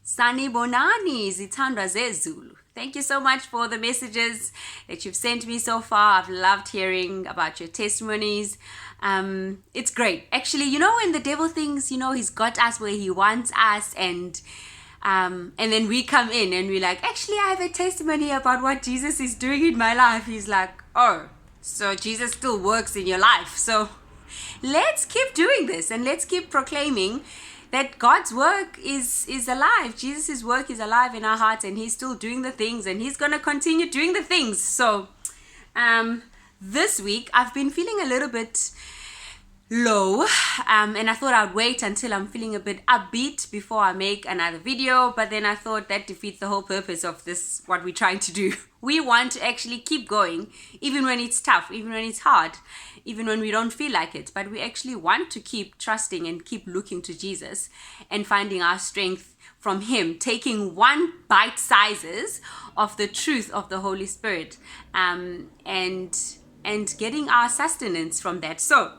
Sanibonani zithandwa zezulu. Thank you so much for the messages that you've sent me so far. I've loved hearing about your testimonies. It's great. Actually, when the devil thinks, he's got us where he wants us, and then we come in and we're like, actually, I have a testimony about what Jesus is doing in my life. He's like, oh, so Jesus still works in your life. So let's keep doing this and let's keep proclaiming that God's work is alive. Jesus' work is alive in our hearts, and he's still doing the things, and he's going to continue doing the things. So this week I've been feeling a little bit low, and I thought I'd wait until I'm feeling a bit upbeat before I make another video, but then I thought that defeats the whole purpose of this, what we're trying to do. We want to actually keep going even when it's tough, even when it's hard, even when we don't feel like it, but we actually want to keep trusting and keep looking to Jesus and finding our strength from him, taking one bite sizes of the truth of the Holy Spirit, and getting our sustenance from that. So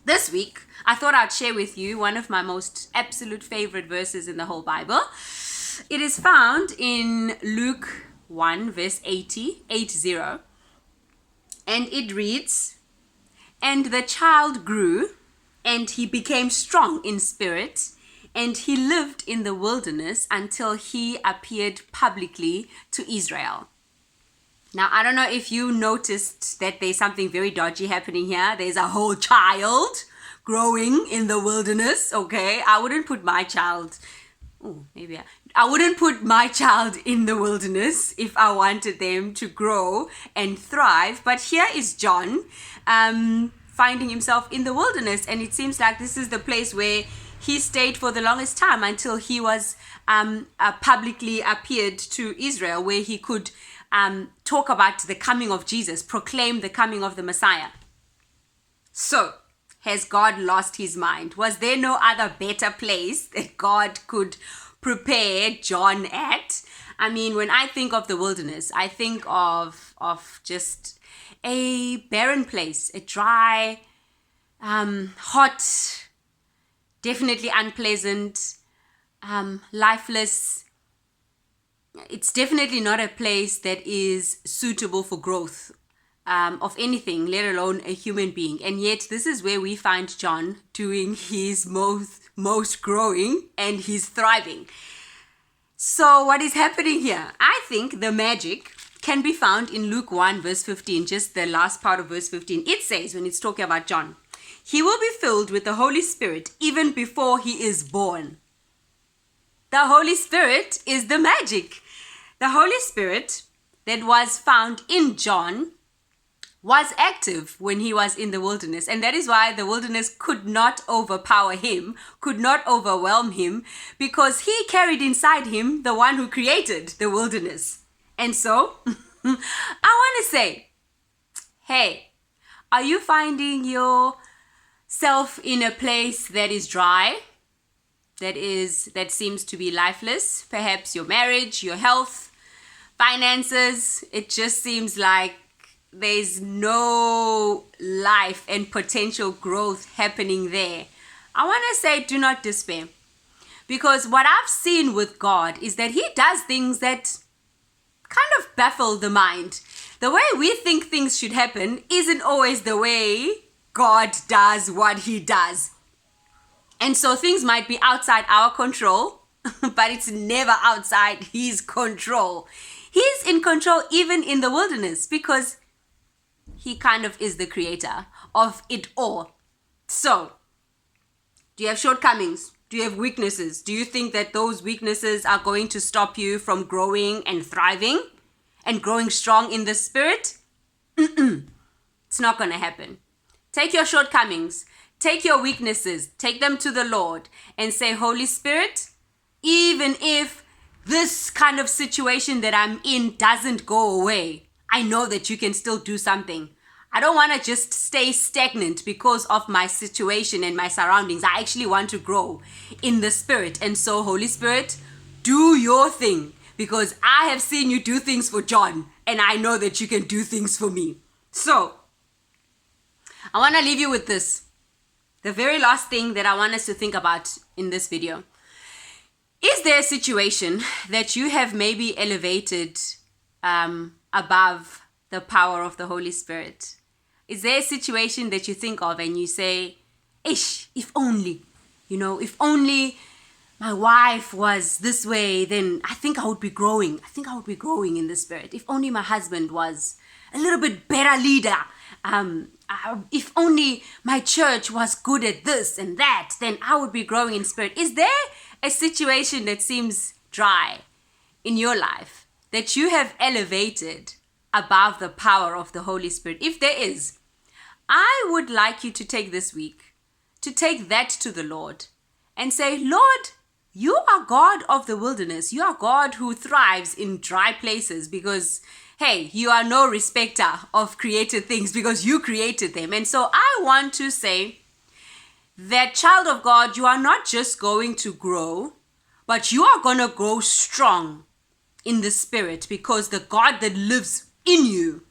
this week, I thought I'd share with you one of my most absolute favorite verses in the whole Bible. It is found in Luke 1 verse 80, and it reads, "And the child grew, and he became strong in spirit, and he lived in the wilderness until he appeared publicly to Israel." Now, I don't know if you noticed that there's something very dodgy happening here. There's a whole child growing in the wilderness, okay? I wouldn't put my child, I wouldn't put my child in the wilderness if I wanted them to grow and thrive. But here is John finding himself in the wilderness, and it seems like this is the place where he stayed for the longest time until he was publicly appeared to Israel, where he could talk about the coming of Jesus, proclaim the coming of the Messiah. So, has God lost his mind? Was there no other better place that God could prepare John at? I mean, when I think of the wilderness, I think of just a barren place, a dry, hot, definitely unpleasant, lifeless. It's definitely not a place that is suitable for growth of anything, let alone a human being. And yet this is where we find John doing his most growing, and he's thriving. So what is happening here? I think the magic can be found in Luke 1 verse 15, just the last part of verse 15. It says, when it's talking about John, he will be filled with the Holy Spirit even before he is born. The Holy Spirit is the magic. The Holy Spirit that was found in John was active when he was in the wilderness. And that is why the wilderness could not overpower him, could not overwhelm him, because he carried inside him the one who created the wilderness. And so, I want to say, hey, are you finding yourself in a place that is dry, that seems to be lifeless? Perhaps your marriage, your health, finances, it just seems like there's no life and potential growth happening there. I want to say, do not despair, because what I've seen with God is that he does things that kind of baffle the mind. The way we think things should happen isn't always the way God does what he does. And so things might be outside our control, but it's never outside his control. He's in control even in the wilderness, because he kind of is the creator of it all. So, do you have shortcomings? Do you have weaknesses? Do you think that those weaknesses are going to stop you from growing and thriving and growing strong in the spirit? It's not going to happen. Take your shortcomings, take your weaknesses, take them to the Lord and say, Holy Spirit, even if this kind of situation that I'm in doesn't go away, I know that you can still do something. I don't want to just stay stagnant because of my situation and my surroundings. I actually want to grow in the spirit. And so, Holy Spirit, do your thing, because I have seen you do things for John, and I know that you can do things for me. So, I want to leave you with this. The very last thing that I want us to think about in this video Is there a situation that you have maybe elevated above the power of the Holy Spirit? Is there a situation that you think of and you say, ish, if only, if only my wife was this way, then I think I would be growing. I think I would be growing in the Spirit. If only my husband was a little bit better leader. If only my church was good at this and that, then I would be growing in Spirit. Is there a situation that seems dry in your life that you have elevated above the power of the Holy Spirit? If there is, I would like you to take this week to take that to the Lord and say, Lord, you are God of the wilderness. You are God who thrives in dry places because, hey, you are no respecter of created things because you created them. And so I want to say that, child of God, you are not just going to grow, but you are going to grow strong in the Spirit because the God that lives in you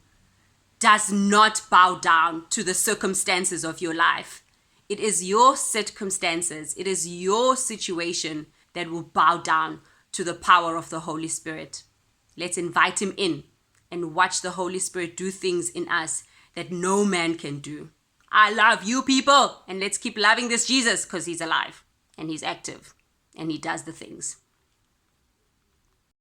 does not bow down to the circumstances of your life. It is your circumstances, it is your situation that will bow down to the power of the Holy Spirit. Let's invite him in and watch the Holy Spirit do things in us that no man can do. I love you people, and let's keep loving this Jesus because he's alive and he's active and he does the things.